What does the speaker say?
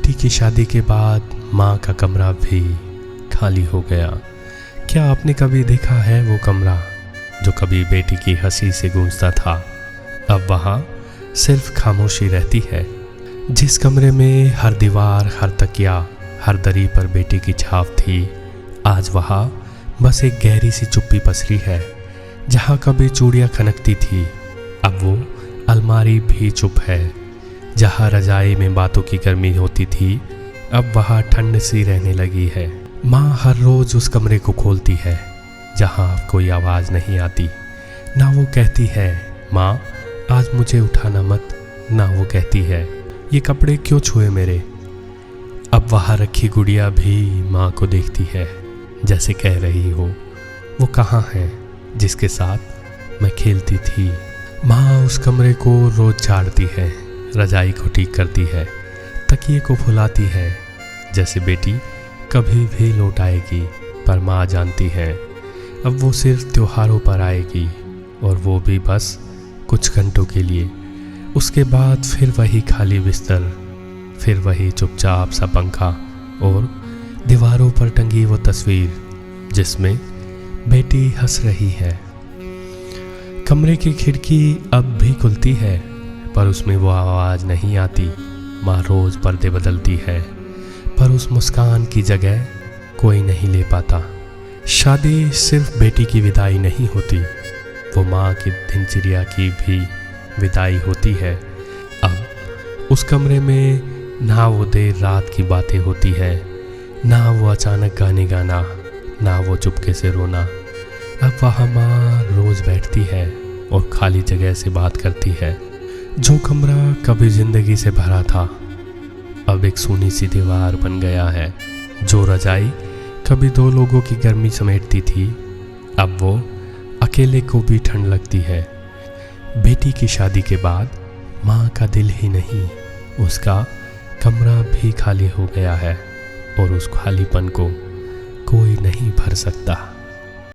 बेटी की शादी के बाद माँ का कमरा भी खाली हो गया। क्या आपने कभी देखा है वो कमरा जो कभी बेटी की हंसी से गूंजता था? अब वहाँ सिर्फ खामोशी रहती है। जिस कमरे में हर दीवार, हर तकिया, हर दरी पर बेटी की छाप थी, आज वहाँ बस एक गहरी सी चुप्पी पसरी है। जहाँ कभी चूड़ियाँ खनकती थी, अब वो अलमारी भी चुप है। जहाँ रजाई में बातों की गर्मी होती थी, अब वहाँ ठंड सी रहने लगी है। माँ हर रोज उस कमरे को खोलती है जहाँ अब कोई आवाज़ नहीं आती। ना वो कहती है माँ आज मुझे उठाना मत, ना वो कहती है ये कपड़े क्यों छुए मेरे। अब वहाँ रखी गुड़िया भी माँ को देखती है, जैसे कह रही हो वो कहाँ है जिसके साथ मैं खेलती थी। माँ उस कमरे को रोज झाड़ती है, रजाई को ठीक करती है, तकिए को फुलाती है, जैसे बेटी कभी भी लौट आएगी। पर माँ जानती है अब वो सिर्फ त्योहारों पर आएगी, और वो भी बस कुछ घंटों के लिए। उसके बाद फिर वही खाली बिस्तर, फिर वही चुपचाप सा पंखा, और दीवारों पर टंगी वो तस्वीर जिसमें बेटी हंस रही है। कमरे की खिड़की अब भी खुलती है, पर उसमें वो आवाज़ नहीं आती। माँ रोज़ पर्दे बदलती है, पर उस मुस्कान की जगह कोई नहीं ले पाता। शादी सिर्फ बेटी की विदाई नहीं होती, वो माँ की दिनचर्या की भी विदाई होती है। अब उस कमरे में ना वो देर रात की बातें होती है, ना वो अचानक गाने गाना, ना वो चुपके से रोना। अब वहाँ माँ रोज़ बैठती है और खाली जगह से बात करती है। जो कमरा कभी जिंदगी से भरा था, अब एक सूनी सी दीवार बन गया है। जो रजाई कभी दो लोगों की गर्मी समेटती थी, अब वो अकेले को भी ठंड लगती है। बेटी की शादी के बाद माँ का दिल ही नहीं, उसका कमरा भी खाली हो गया है, और उस खालीपन को कोई नहीं भर सकता।